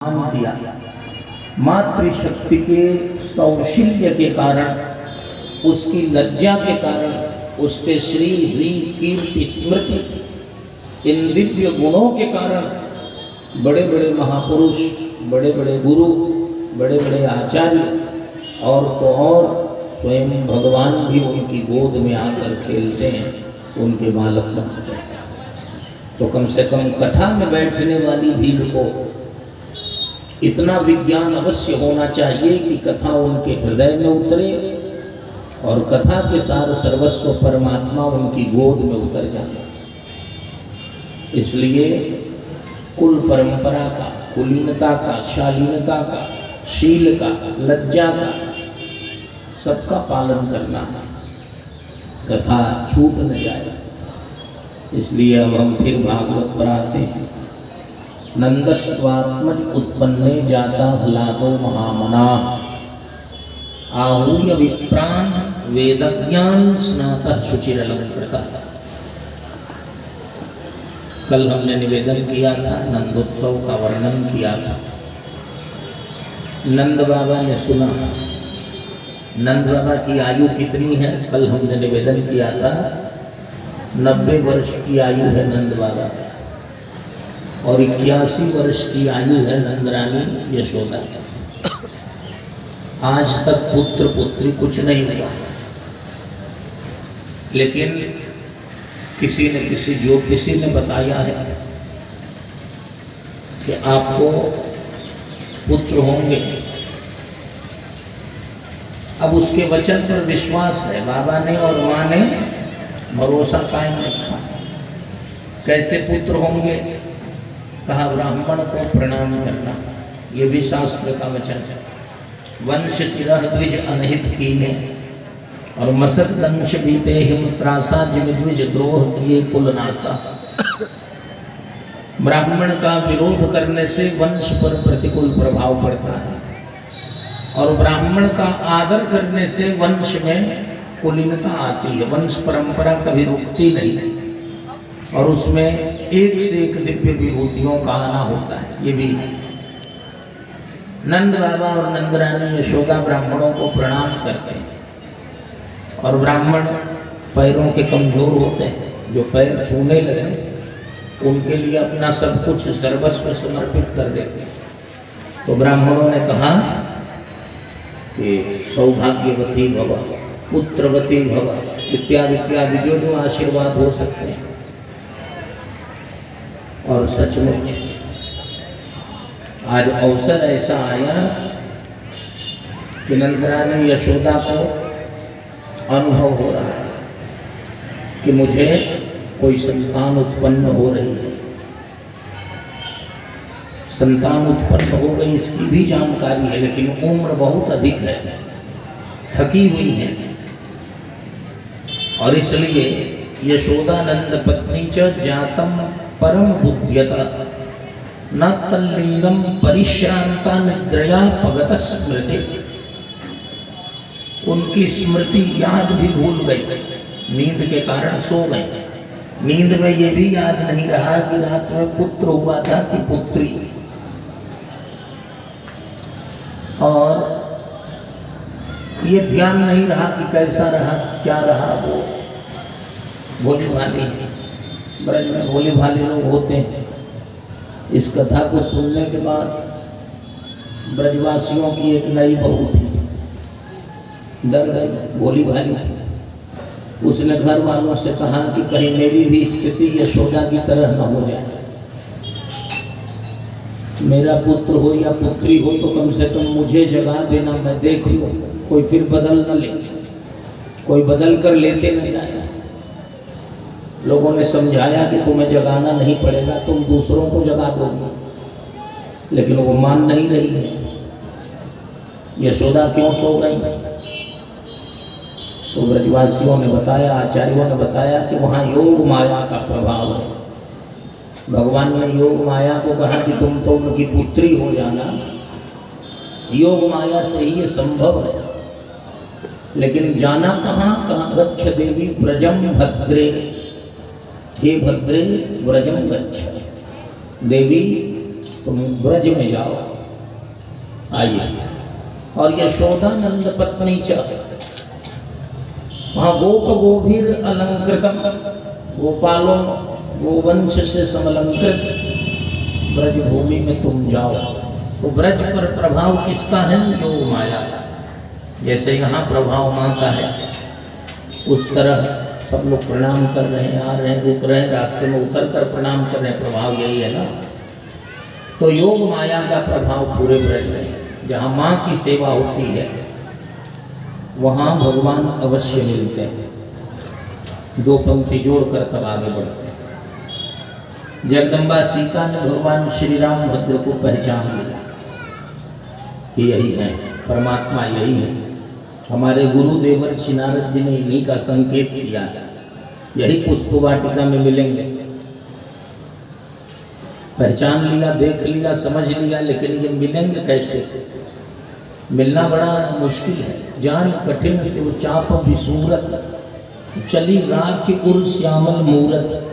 किया। मातृशक्ति के सौशील्य के कारण, उसकी लज्जा के कारण, उसके श्री ह्री कीर्ति स्मृति इन दिव्य गुणों के कारण बड़े बड़े महापुरुष, बड़े बड़े गुरु, बड़े बड़े आचार्य और तो और स्वयं भगवान भी उनकी गोद में आकर खेलते हैं, उनके बालक बनते हैं। तो कम से कम कथा में बैठने वाली भीड़ को इतना विज्ञान अवश्य होना चाहिए कि कथा उनके हृदय में उतरे और कथा के सार सर्वस्व परमात्मा उनकी गोद में उतर जाए। इसलिए कुल परंपरा का, कुलीनता का, शालीनता का, शील का, लज्जा का, सबका पालन करना है, कथा छूट न जाए। इसलिए अब हम फिर भागवत पर आते हैं। नंदस्त्वात्मज उत्पन्ने जाता हलादो महामना आहूय विप्रान वेदज्ञान स्नातः शुचिरलंकृता। कल हमने निवेदन किया था, नंदोत्सव का वर्णन किया था। नंद बाबा ने सुना। नंद बाबा की आयु कितनी है? कल हमने निवेदन किया था 90 वर्ष की आयु है नंद बाबा और 81 वर्ष की आयु है नंदरानी यशोदा। आज तक पुत्र पुत्री कुछ नहीं हुआ, लेकिन किसी ने बताया है कि आपको पुत्र होंगे। अब उसके वचन पर विश्वास है, बाबा ने और माँ ने भरोसा कायम रखा। कैसे पुत्र होंगे? कहा ब्राह्मण को प्रणाम करना, ये भी शास्त्र का वचन है। वंश चिरह द्विज अनहित कीने और मसत दंश बीते हिम त्रासा जिम द्विज द्रोह किए कुल नासा। ब्राह्मण का विरोध करने से वंश पर प्रतिकूल प्रभाव पड़ता है और ब्राह्मण का आदर करने से वंश में कुलीनता आती है। वंश परंपरा कभी रुकती नहीं और उसमें एक से एक दिव्य विभूतियों का आना होता है। ये भी है। नंद बाबा और नंदरानी यशोदा ब्राह्मणों को प्रणाम करते हैं और ब्राह्मण पैरों के कमजोर होते हैं, जो पैर छूने लगे उनके लिए अपना सब कुछ सर्वस्व समर्पित कर देते हैं। तो ब्राह्मणों ने कहा कि सौभाग्यवती भव, पुत्रवती भव इत्यादि इत्यादि जो जो आशीर्वाद हो सकते हैं। और सचमुच आज अवसर ऐसा आया कि नंदरानी यशोदा को अनुभव हो रहा है कि मुझे कोई संतान उत्पन्न हो रही है। संतान उत्पन्न हो गई इसकी भी जानकारी है, लेकिन उम्र बहुत अधिक है, थकी हुई है और इसलिए यशोदानंद पत्नी च जातम परम बुद्ध्यता न तल्लिंगम परिश्रांता निद्रया भगत स्मृति। उनकी स्मृति याद भी भूल गई, नींद के कारण सो गए। नींद में ये भी याद नहीं रहा कि रात में पुत्र हुआ था कि पुत्री। और ये ध्यान नहीं रहा कि कैसा रहा, क्या रहा। वो भोली भाली, ब्रज में भोली भाली लोग होते हैं। इस कथा को सुनने के बाद ब्रजवासियों की एक नई बहू थी, डर गई, भोली भाली थी। उसने घर वालों से कहा कि कहीं मेरी भी स्थिति यशोदा की तरह न हो जाए। मेरा पुत्र हो या पुत्री हो तो कम से कम मुझे जगा देना, मैं देख लूं, कोई फिर बदल न ले, कोई बदल कर लेते न जाए। लोगों ने समझाया कि तुम्हें जगाना नहीं पड़ेगा, तुम दूसरों को जगा दोगे, लेकिन वो मान नहीं रही है। यशोदा क्यों सो गई? तो ब्रजवासियों ने बताया, आचार्यों ने बताया कि वहाँ योग माया का प्रभाव है। भगवान ने योग माया को कहा कि तुम तो उनकी पुत्री हो जाना। योग माया से ही ये संभव है, लेकिन जाना कहाँ? कहाँ? गच्छ देवी व्रजम भद्रे, हे भद्रे व्रजम गच्छ। देवी तुम ब्रज में जाओ, आइए। और यशोदा नंद पत्नी च, वहाँ गोप गोभीर अलंकृतम, गोपालों गोवंश से समलंकृत ब्रज भूमि में तुम जाओ। तो ब्रज पर प्रभाव किसका है? योग माया का। जैसे यहाँ प्रभाव माँ का है, उस तरह सब लोग प्रणाम कर रहे हैं, आ रहे हैं, रुक रहे हैं, रास्ते में उतर कर प्रणाम कर रहे हैं, प्रभाव यही है ना। तो योग माया का प्रभाव पूरे ब्रज में, जहाँ माँ की सेवा होती है वहाँ भगवान अवश्य मिलते हैं। दो पंक्ति जोड़कर तब आगे बढ़ते हैं। जगदम्बा सीता ने भगवान श्री राम भद्र को पहचान लिया कि यही है परमात्मा, यही है। हमारे गुरु देवर्षि नारद जी ने इन्हीं का संकेत किया है, यही पुष्प वाटिका में मिलेंगे। पहचान लिया, देख लिया, समझ लिया, लेकिन ये मिलेंगे कैसे? मिलना बड़ा मुश्किल है। जान कठिन शिव चाप विसूरत, चली राखी उर श्यामल मूरत।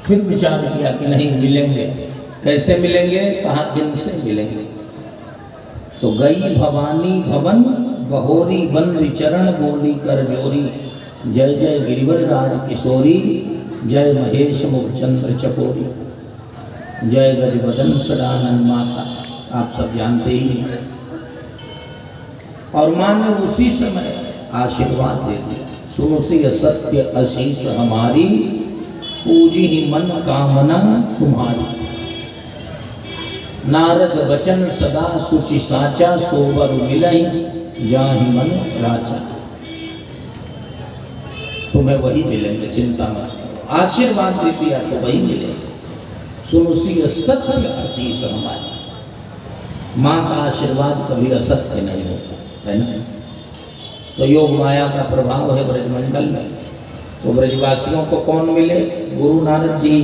फिर विचार किया कि नहीं मिलेंगे, कैसे मिलेंगे? कहा दिन से मिलेंगे। तो गई भवानी भवन बहोरी, बन विचरण बोली कर जोरी। जय जय गिरिवर राज किशोरी, जय महेश मुखचंद्र चकोरी, जय गजबदन सदानंद माता। आप सब जानते ही हैं। और माँ ने उसी समय आशीर्वाद दे दिया, सुनो सी सत्य आशीष हमारी, पूजी ही मन कामना तुम्हारी। नारद बचन सदा सुचि साचा, सोवर मिलई जाहि मन राचा। तुम्हें वही मिलेंगे, चिंता मत करो। आशीर्वाद दे दिया तो वही मिलेंगे। सुनो सी सत्य आशीष हमारी। माँ का आशीर्वाद कभी असत्य नहीं होता है ना। तो योग माया का प्रभाव है ब्रजमंडल में। तो ब्रजवासियों को कौन मिले? गुरु नारद जी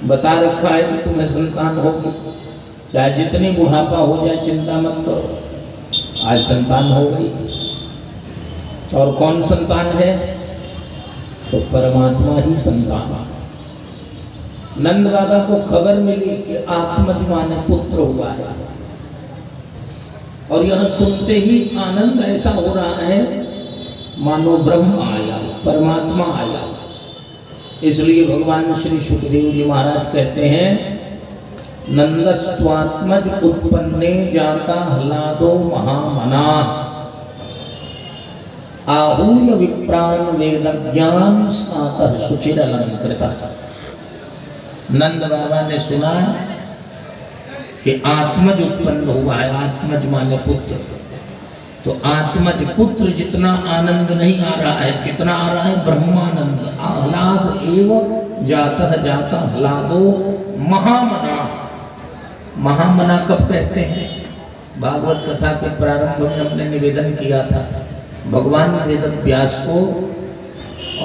बता रखा है कि तुम्हें संतान होगी, चाहे जितनी बुढ़ापा हो जाए चिंता मत करो। आज संतान हो गई। और कौन संतान है? तो परमात्मा ही संतान। नंद बाबा को खबर मिली कि आत्मज माने पुत्र हुआ है, और यह सुनते ही आनंद ऐसा हो रहा है मानो ब्रह्म आया, परमात्मा आया। इसलिए भगवान श्री सुखदेव जी महाराज कहते हैं, नंदस्त्वात्मज उत्पन्ने जाता ह्लादो महामना, आहूय विप्रान वेद ज्ञान सातः शुचिर अलंकृता। नंद बाबा ने सुना कि आत्मज उत्पन्न हुआ है। आत्मज माने पुत्र। तो आत्मज पुत्र जितना आनंद नहीं आ रहा है, कितना आ रहा है? ब्रह्मानंद। आह्लाद एव जातः जाता ह्लादो महामना। महामना कब कहते हैं? भागवत कथा के प्रारंभ में हमने निवेदन किया था, भगवान वेद व्यास को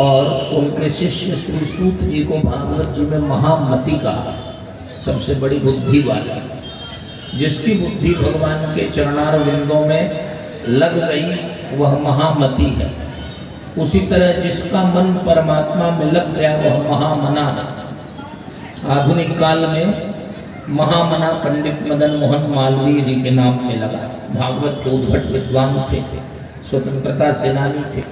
और उनके शिष्य श्री सूत जी को भागवत जी में महामति कहा। सबसे बड़ी बुद्धि वाला, जिसकी बुद्धि भगवान के चरणार विंदों में लग गई वह महामति है। उसी तरह जिसका मन परमात्मा में लग गया वह महामना है। आधुनिक काल में महामना पंडित मदन मोहन मालवीय जी के नाम पे लगा। भागवत के उद्भट विद्वान थे, स्वतंत्रता सेनानी थे,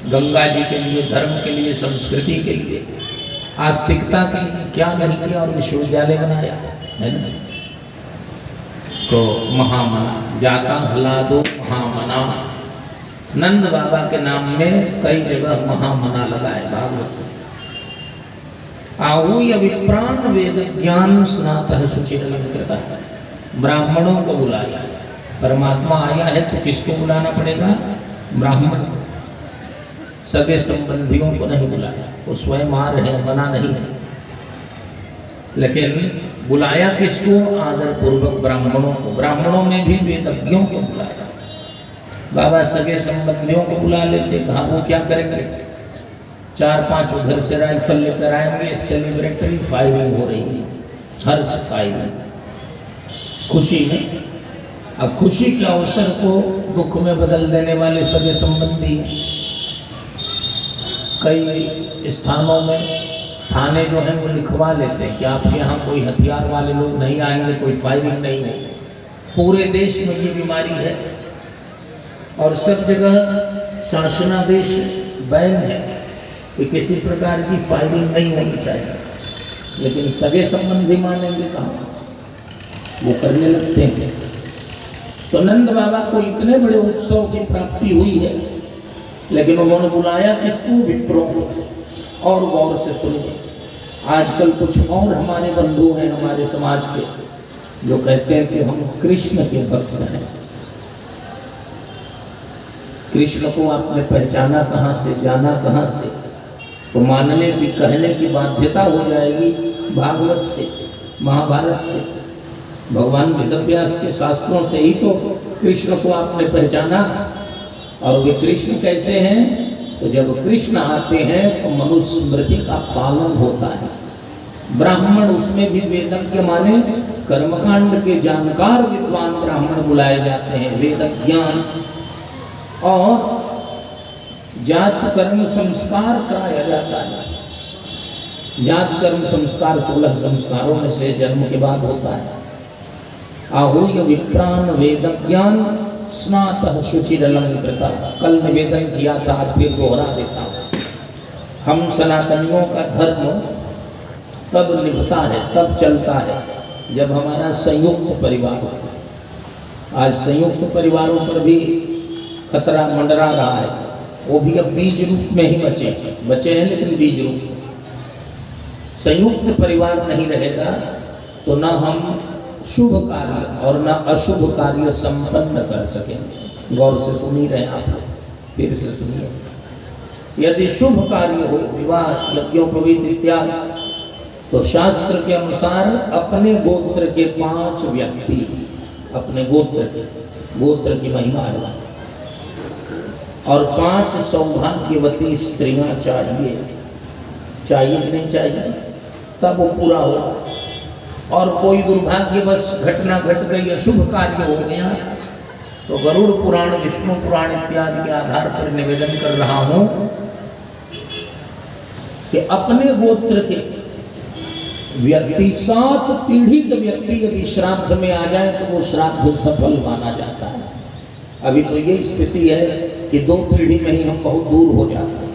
गंगा जी के लिए, धर्म के लिए, संस्कृति के लिए, आस्तिकता के लिए क्या नहीं किया, और विश्वविद्यालय बनाया है ना। तो महामना, जाता ह्लादो महामना। नंद बाबा के नाम में कई जगह महामना लगा है भागवत। आहूय विप्रान वेद ज्ञान स्नातः शुचिर अलंकृता। ब्राह्मणों को बुलाया। परमात्मा आया है तो किसको बुलाना पड़ेगा? ब्राह्मण। सगे संबंधियों को नहीं बुलाया, वो स्वयं आ रहे हैं, मना नहीं है। लेकिन बुलाया किसको? आदर पूर्वक ब्राह्मणों को। ब्राह्मणों में भी वेदज्ञों को बुलाया। बाबा सगे संबंधियों को बुला लेते, कहा वो क्या करेंगे? 4-5 उधर से राइफल लेकर आएंगे, सेलिब्रेटरी फायरिंग हो रही है, हर्ष फायरिंग, खुशी में। अब खुशी के अवसर को दुख में बदल देने वाले सगे संबंधी कई स्थानों में थाने जो हैं वो लिखवा लेते हैं कि आपके यहाँ कोई हथियार वाले लोग नहीं आएंगे, कोई फायरिंग नहीं है। पूरे देश में ये बीमारी है और सब जगह शासनादेश बैन है कि किसी प्रकार की फायरिंग नहीं होनी चाहिए, लेकिन सगे संबंधी मानेंगे कहाँ, वो करने लगते हैं। तो नंद बाबा को इतने बड़े उत्सव की प्राप्ति हुई है, लेकिन उन्होंने बुलाया किसको? विप्रों को। और गौर से सुनिए, आजकल कुछ और हमारे बंधु हैं हमारे समाज के जो कहते हैं कि हम कृष्ण के भक्त हैं। कृष्ण को आपने पहचाना कहाँ से, जाना कहाँ से? तो मानने की, कहने की बाध्यता हो जाएगी भागवत से, महाभारत से। भगवान वेदव्यास के शास्त्रों से ही तो कृष्ण को आपने पहचाना। और वे कृष्ण कैसे हैं? तो जब कृष्ण आते हैं तो मनुस्मृति का पालन होता है। ब्राह्मण, उसमें भी वेदज्ञ माने कर्मकांड के जानकार विद्वान ब्राह्मण बुलाए जाते हैं, वेद ज्ञान और जात कर्म संस्कार कराया जाता है। जात कर्म संस्कार 16 संस्कारों में से जन्म के बाद होता है। आहूय विप्रान वेद ज्ञान स्नातः शुचिरलंकृता। कल निवेदन किया था, आज फिर दोहरा देता हूँ। हम सनातनियों का धर्म तब निभता है, तब चलता है जब हमारा संयुक्त परिवार हो। आज संयुक्त परिवारों पर भी खतरा मंडरा रहा है, वो भी अब बीज रूप में ही बचे हैं, लेकिन बीज रूप। संयुक्त परिवार नहीं रहेगा तो न हम शुभ कार्य और न अशुभ कार्य संपन्न कर सकेंगे। गौर से सुन ही रहे आप, फिर से सुनिए। यदि शुभ कार्य हो, विवाह, यज्ञोपवीत इत्यादि, तो शास्त्र के अनुसार अपने गोत्र के 5 व्यक्ति, अपने गोत्र की महिमा है, और 5 सौभाग्यवती स्त्रियां चाहिए कि नहीं चाहिए? तब वो पूरा होगा। और कोई दुर्भाग्यवश घटना घट गई, अशुभ कार्य हो गया, तो गरुड़ पुराण, विष्णु पुराण इत्यादि के आधार पर निवेदन कर रहा हूं कि अपने गोत्र के व्यक्ति, 7 पीढ़ी के व्यक्ति यदि श्राद्ध में आ जाए तो वो श्राद्ध सफल माना जाता है। अभी तो ये स्थिति है कि 2 पीढ़ी में ही हम बहुत दूर हो जाते हैं।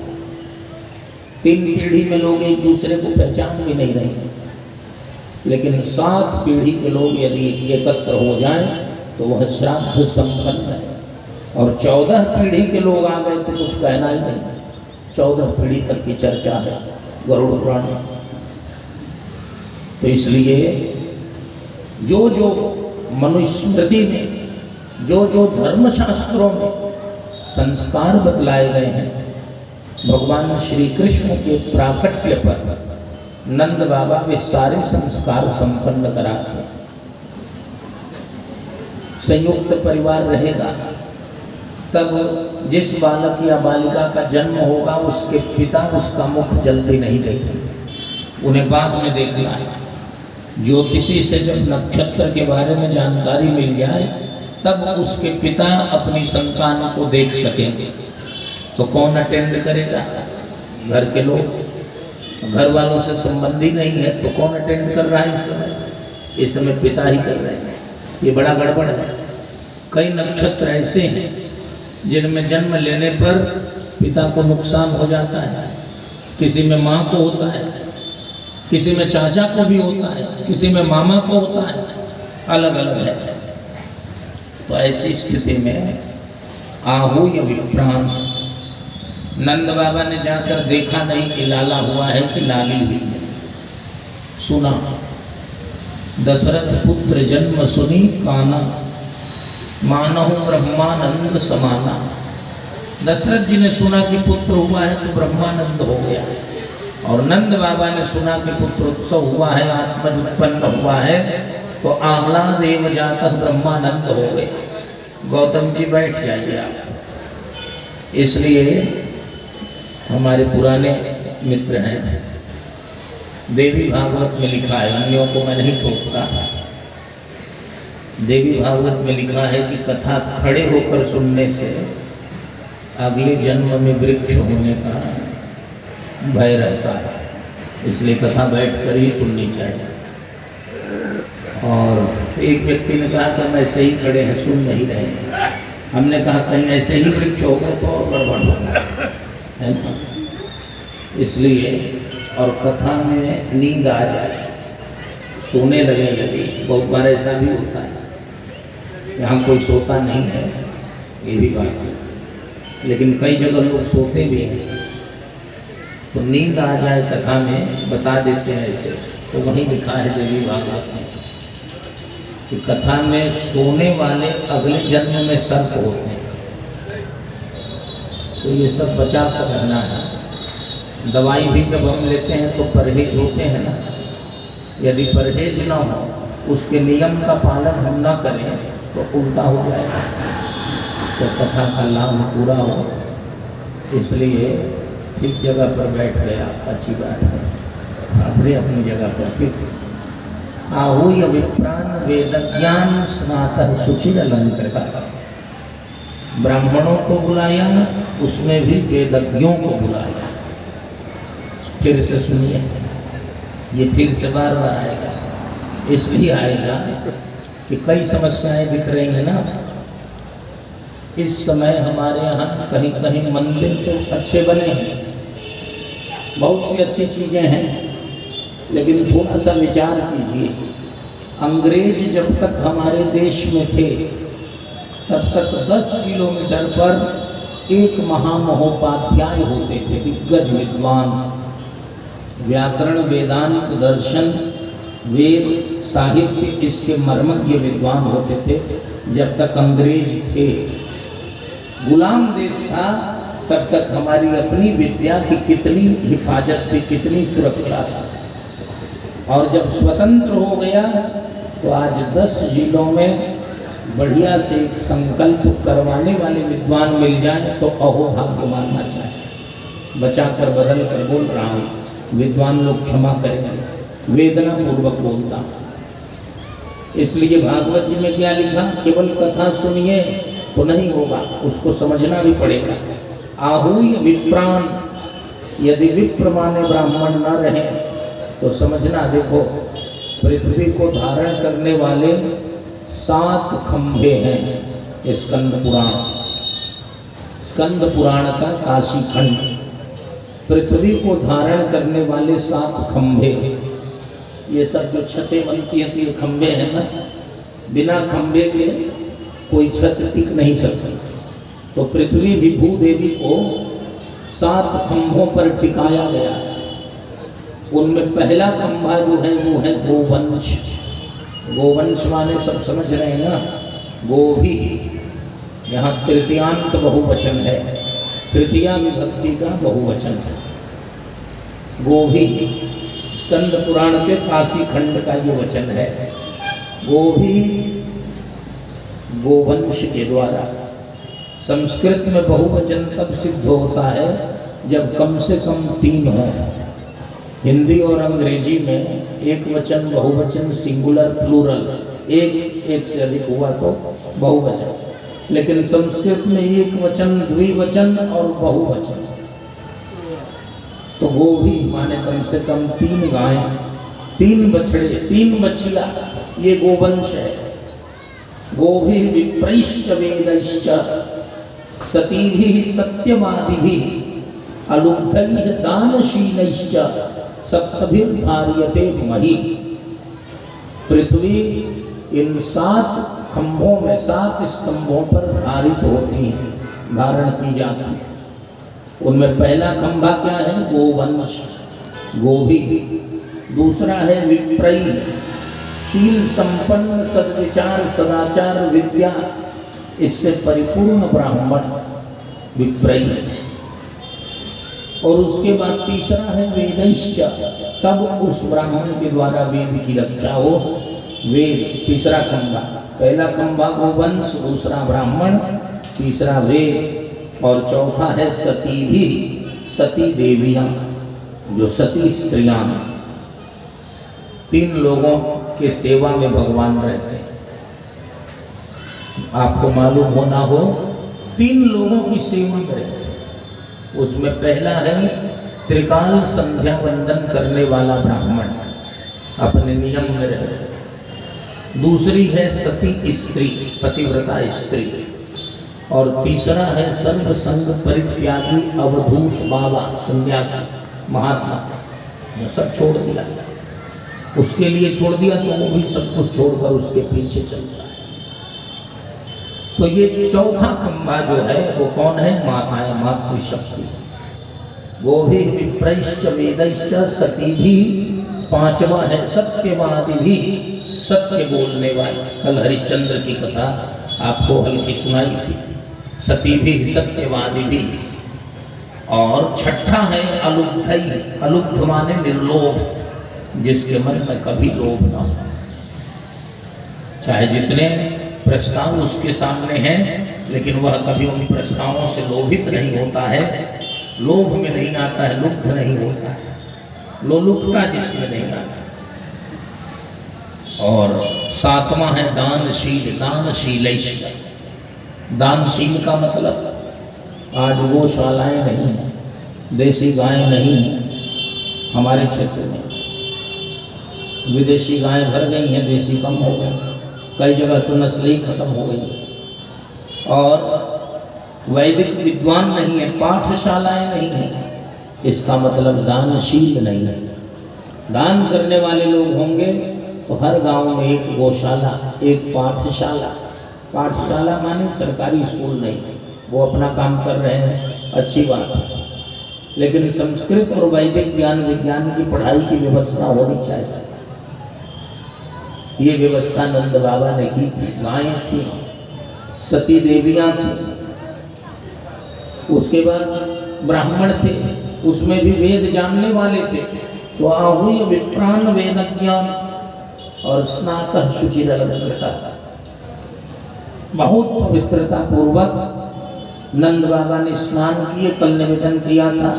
3 पीढ़ी में लोग एक दूसरे को पहचान भी नहीं रहे, लेकिन 7 पीढ़ी के लोग यदि एकत्र हो जाएं तो वह श्राद्ध संपन्न है। और 14 पीढ़ी के लोग आ गए तो कुछ कहना ही नहीं। 14 पीढ़ी तक की चर्चा है गरुड़ पुराण में। तो इसलिए जो जो मनुस्मृति में, जो जो धर्मशास्त्रों में संस्कार बतलाए गए हैं, भगवान श्री कृष्ण के प्राकट्य पर नंद बाबा वे सारे संस्कार संपन्न कराते हैं। संयुक्त परिवार रहेगा तब जिस बालक या बालिका का जन्म होगा उसके पिता उसका मुख जल्दी नहीं देखेंगे, उन्हें बाद में देखना है। ज्योतिषी से जब नक्षत्र के बारे में जानकारी मिल जाए तब उसके पिता अपनी संतान को देख सकेंगे। तो कौन अटेंड करेगा? घर के लोग। घर वालों से संबंधी नहीं है तो कौन अटेंड कर रहा है इस समय? इस समय पिता ही कर रहे हैं। ये बड़ा गड़बड़ है। कई नक्षत्र ऐसे हैं जिनमें जन्म लेने पर पिता को नुकसान हो जाता है। किसी में माँ को होता है, किसी में चाचा को भी होता है, किसी में मामा को होता है, अलग अलग है। तो ऐसी स्थिति में आहूय विप्रान, नंद बाबा ने जाकर देखा नहीं कि लाला हुआ है कि लाली हुई है। सुना, दशरथ पुत्र जन्म सुनी काना, मानहु ब्रह्मानंद समाना। दशरथ जी ने सुना कि पुत्र हुआ है तो ब्रह्मानंद हो गया, और नंद बाबा ने सुना कि पुत्र उत्सव हुआ है, आत्मज उत्पन्न हुआ है, तो आह्लाद एव जातः ब्रह्मानंद हो गए। गौतम जी बैठ जाइए आप। इसलिए हमारे पुराने मित्र हैं, देवी भागवत में लिखा है, अन्यों को मैं नहीं टोकता, देवी भागवत में लिखा है कि कथा खड़े होकर सुनने से अगले जन्म में वृक्ष होने का भय रहता है। इसलिए कथा बैठ कर ही सुननी चाहिए। और एक व्यक्ति ने कहा कि हम ऐसे ही खड़े हैं, सुन नहीं रहे। हमने कहा कहीं ऐसे ही वृक्ष हो गए तो और गड़बड़ होगा, है ना। इसलिए और कथा में नींद आ जाए, सोने लगे। बहुत बार ऐसा भी होता है, यहाँ कोई सोता नहीं है, ये भी बात है। लेकिन कई जगह लोग सोते भी हैं, तो नींद आ जाए कथा में बता देते हैं ऐसे। तो वहीं लिखा है देवी भागवत में कि कथा में सोने वाले अगले जन्म में सर्प होते हैं। तो ये सब बचा कर रहना है। दवाई भी जब हम लेते हैं तो परहेज होते हैं ना, यदि परहेज ना हो, उसके नियम का पालन हम ना करें तो उल्टा हो जाएगा, तो कथा का लाभ पूरा हो। इसलिए ठीक जगह पर बैठ गया, अच्छी बात है, अपनी अपनी जगह पर। फिर आहूय विप्रान वेद ज्ञान स्नातः शुचिर अलंकृता, ब्राह्मणों को बुलाया, उसमें भी वेदज्ञों को बुलाया। फिर से सुनिए, ये फिर से बार बार आएगा, इसलिए आएगा कि कई समस्याएं दिख रही हैं ना इस समय हमारे यहाँ। कहीं कहीं मंदिर तो अच्छे बने हैं, बहुत सी अच्छी चीज़ें हैं, लेकिन थोड़ा सा विचार कीजिए। अंग्रेज जब तक हमारे देश में थे तब तक 10 किलोमीटर पर एक महामहोपाध्याय होते थे, दिग्गज विद्वान, व्याकरण, वेदांत, दर्शन, वेद, साहित्य, इसके मर्मज्ञ विद्वान होते थे। जब तक अंग्रेज थे, गुलाम देश था, तब तक हमारी अपनी विद्या की कितनी हिफाजत थी, कितनी सुरक्षा थी। और जब स्वतंत्र हो गया तो आज 10 जिलों में बढ़िया से एक संकल्प करवाने वाले विद्वान मिल जाए तो अहो भाग्य मानना चाहिए। बचा कर बदल कर बोल रहा हूँ, विद्वान लोग क्षमा करेंगे, वेदना पूर्वक बोलता। इसलिए भागवत जी में क्या लिखा, केवल कथा सुनिए तो नहीं होगा, उसको समझना भी पड़ेगा। आहूय विप्रान, यदि विप्र माने ब्राह्मण न रहे तो समझना, देखो पृथ्वी को धारण करने वाले 7 खंभे हैं। स्कंद पुराण, स्कंद पुराण का काशी खंड, पृथ्वी को धारण करने वाले 7 खंभे। ये सब जो छतें बनती हैं, ये खंभे हैं ना, बिना खंभे के कोई छत टिक नहीं सकती। तो पृथ्वी भी भूदेवी को 7 खंभों पर टिकाया गया है। उनमें पहला खंभा जो है वो है गोवंश। गोवंश माने सब समझ रहे हैं ना, गोभी, यहाँ तृतीयांत बहुवचन है, तृतीया विभक्ति का बहुवचन है गोभी। स्कंद पुराण के काशी खंड का ये वचन है। गोभी गोवंश के द्वारा। संस्कृत में बहुवचन तब सिद्ध होता है जब कम से कम 3 हो। हिंदी और अंग्रेजी में एक वचन, बहुवचन, सिंगुलर, प्लूरल, एक से अधिक हुआ तो बहुवचन। लेकिन संस्कृत में एक वचन, द्विवचन और बहुवचन। तो गोभी माने कम से कम 3 गायें, 3 बछड़े, 3 बछिया, ये गोवंश है। गोभी विप्रैश्च वेदैश्च सतीभिः सत्यवादिभिः अलुब्धैः दानशीलैश्च सप्तभिर्धार्यते मही। पृथ्वी इन 7 खंभों में, 7 स्तंभों पर धारित होती है, धारण की जाती है। उनमें पहला खंभा क्या है, गोवंश, गोभी। दूसरा है विप्रई, शील संपन्न, सद्विचार, सदाचार, विद्या इससे परिपूर्ण ब्राह्मण, विप्रई। और उसके बाद तीसरा है वेदैश्च, तब उस ब्राह्मण के द्वारा वेद की रक्षा हो। वेद तीसरा खंभा, पहला खंभा गोवंश, दूसरा ब्राह्मण, तीसरा वेद, और चौथा है सती भी, सती देवियां, जो सती स्त्रियां। 3 लोगों के सेवा में भगवान रहते हैं। आपको मालूम होना हो, 3 लोगों की सेवा में रहते हैं। उसमें पहला है त्रिकाल संध्या वंदन करने वाला ब्राह्मण अपने नियम में रहे। दूसरी है सती स्त्री, पतिव्रता स्त्री। और तीसरा है सर्व संग परित्यागी अवधूत बाबा, सन्यासी, महात्मा। वो सब छोड़ दिया, उसके लिए छोड़ दिया तो वो भी सब कुछ छोड़कर उसके पीछे चलता है। तो ये चौथा खंबा जो है वो कौन है? माता है, मातृशक्ति। वो भी विप्रैश्च वेदैश्च, सती भी पांचवा है, सत्यवादी भी, सत्य बोलने वाले। कल हरिश्चंद्र की कथा आपको हल्की सुनाई थी। सती भी, सत्यवादी भी। और छठा है अलुब्धई। अलुब्ध माने निर्लोभ, जिसके मन में कभी लोभ ना हो। चाहे जितने प्रस्ताव उसके सामने हैं, लेकिन वह कभी उन प्रस्तावों से लोभित नहीं होता है, लोभ में नहीं आता है, लुब्ध नहीं होता है, लोलुपता जिसमें नहीं आता। और सातवां है दानशील। दानशील, दानशील का मतलब आज गौशालाएं नहीं हैं, देसी गायें नहीं हैं हमारे क्षेत्र में। विदेशी गायें भर गई हैं, देसी कम हो गई। कई जगह तो नस्ल ही खत्म हो गई। और वैदिक विद्वान नहीं है, पाठशालाएं नहीं हैं। इसका मतलब दानशील नहीं है। दान करने वाले लोग होंगे तो हर गांव में एक गौशाला, एक पाठशाला। पाठशाला माने सरकारी स्कूल नहीं, वो अपना काम कर रहे हैं, अच्छी बात है, लेकिन संस्कृत और वैदिक ज्ञान विज्ञान की पढ़ाई की व्यवस्था होनी चाहिए। ये व्यवस्था नंद बाबा ने की थी। गायें थी, सती देवियां थी, उसके बाद ब्राह्मण थे, उसमें भी वेद जानने वाले थे। तो आहुय विप्राण वेद ज्ञान और स्नातः शुचिरलंकृता। बहुत पवित्रता पूर्वक नंद बाबा ने स्नान किए। कल निवेदन किया था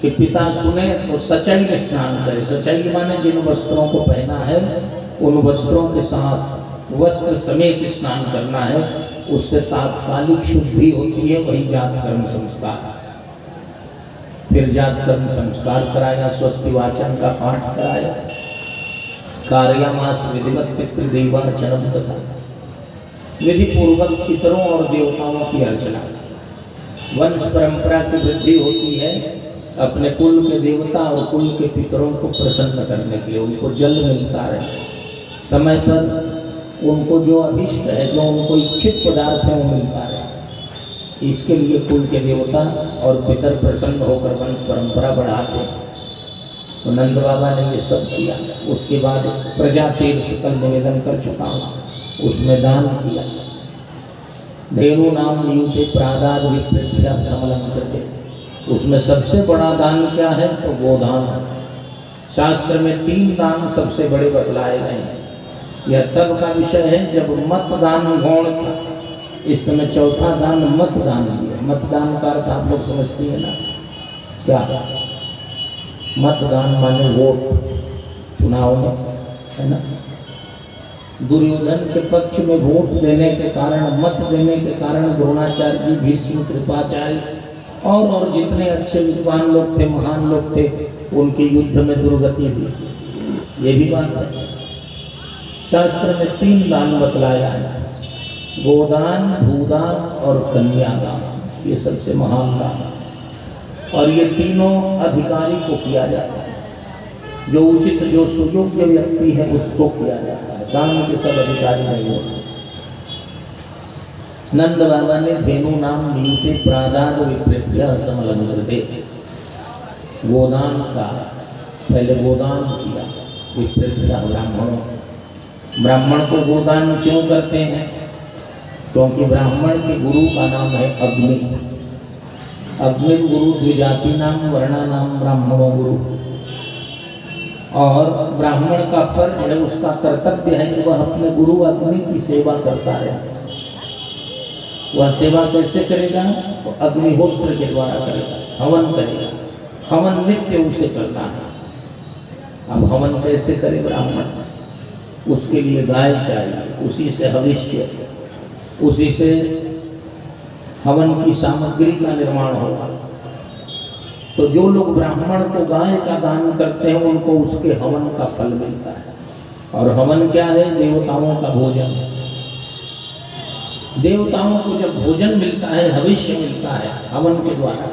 कि पिता सुने तो सचैल स्नान करे। सचैल माने जिन वस्त्रों को पहना है उन वस्त्रों के साथ वस्त्र समेत स्नान करना है, उससे तात्कालिक शुद्धि होती है। वही जात कर्म संस्कार। फिर जात कर्म संस्कार कराया, स्वस्ति वाचन का पाठ कराया, कार्यामास विधिवत पितृदेवार्चनम तथा विधि पूर्वक पितरों और देवताओं की अर्चना। वंश परंपरा की वृद्धि होती है अपने कुल के देवता और कुल के पितरों को प्रसन्न करने के लिए। उनको जल मिलता रहे, समय पर उनको जो अभिष्ट है, जो उनको इच्छित पदार्थ है, वो मिलता रहे। इसके लिए कुल के देवता और पितर प्रसन्न होकर वंश परंपरा बढ़ाते हैं। तो नंद बाबा ने ये सब किया। उसके बाद प्रजा तीर्थ कल निवेदन कर चुका हूँ, उसमें दान किया। धेनु नाम नियुते प्रादार विप्रेभ्य समलम करते। उसमें सबसे बड़ा दान क्या है? तो गोदान। शास्त्र में 3 दान सबसे बड़े बतलाए गए हैं। यह तब का विषय है जब मतदान गौण था। इस समय चौथा दान मतदान दिया। मतदान का अर्थ आप लोग समझती है ना? क्या मतदान माने वोट, चुनाव में, है ना? दुर्योधन के पक्ष में वोट देने के कारण, मत देने के कारण द्रोणाचार्य जी, भीष्म, कृपाचार्य और जितने अच्छे विद्वान लोग थे, महान लोग थे, उनके युद्ध में दुर्गति हुई। ये भी बात है। शास्त्र में 3 दान बतलाया है, गोदान, भूदान और कन्यादान। ये सबसे महान दान, और ये तीनों अधिकारी को किया जाता है। जो उचित, जो सुयोग्य व्यक्ति है उसको किया जाता है। दान के सब अधिकारी नहीं होते। नंद बाबा ने धेनु नाम नियुते प्रादान विप्रेभ्य समलम करते। गोदान का पहले गोदान किया विप्रेभ्य ब्राह्मणों। ब्राह्मण को गोदान क्यों करते हैं? क्योंकि ब्राह्मण के गुरु का नाम है अग्नि। अग्नि गुरु द्विजाति नाम वर्णा नाम ब्राह्मणों गुरु। और ब्राह्मण का फर्ज है, उसका कर्तव्य है कि वह अपने गुरु अग्नि की सेवा करता रहे। वह सेवा कैसे करेगा? तो अग्निहोत्र के द्वारा करेगा, हवन करेगा। हवन नित्य उसे करना है। अब हवन कैसे करे ब्राह्मण? उसके लिए गाय चाहिए, उसी से हविष्य, उसी से हवन की सामग्री का निर्माण होगा। तो जो लोग ब्राह्मण को गाय का दान करते हैं उनको उसके हवन का फल मिलता है। और हवन क्या है? देवताओं का भोजन। देवताओं को जब भोजन मिलता है, हविष्य मिलता है हवन के द्वारा,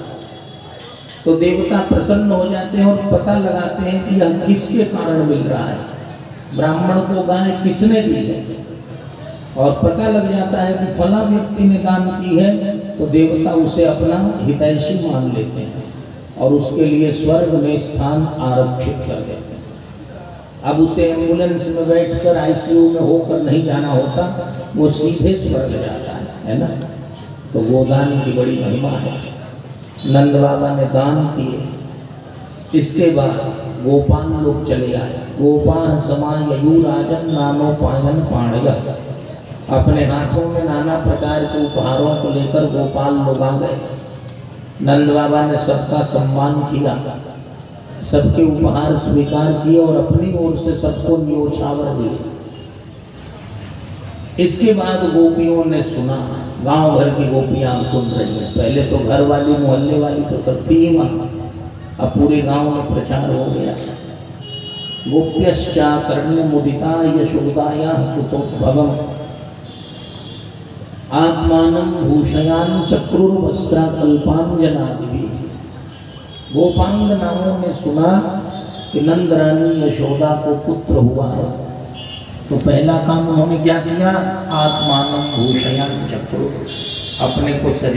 तो देवता प्रसन्न हो जाते हैं और पता लगाते हैं कि यह किसके कारण मिल रहा है, ब्राह्मण को गाय किसने दी है। और पता लग जाता है कि फला व्यक्ति ने दान की है, तो देवता उसे अपना हितैषी मान लेते हैं और उसके लिए स्वर्ग में स्थान आरक्षित कर देते हैं। अब उसे एम्बुलेंस में बैठकर आईसीयू में होकर नहीं जाना होता, वो सीधे स्वर्ग जाता है ना। तो गोदान की बड़ी महिमा है। नंद बाबा ने दान किए। इसके बाद गोपाल लोग चले आए। गोपाल समाययु राजन नानोपायन पाणिग। अपने हाथों में नाना प्रकार के उपहारों को लेकर गोपाल लोग आ गए। नंद बाबा ने सबका सम्मान किया, सबके उपहार स्वीकार किए और अपनी ओर से सबको न्योछावर दिए। इसके बाद गोपियों ने सुना, गांव भर की गोपियां सुन रही हैं। पहले तो घर वाली मोहल्ले वाली तो सब थी ही वहां, अब पूरे गांव में प्रचार हो गया। गोप्यश्चा कर्ण्य मुदिता यशोदाया सुतोद्भवम् आत्मानं भूषयान चक्रुर्वस्त्रा कल्पांजनादिभिः। गोपांगनाओं ने सुना कि नंद रानी यशोदा को पुत्र हुआ है, तो पहला काम उन्होंने क्या किया? आत्मानं भूषयान चक्रुर, अपने को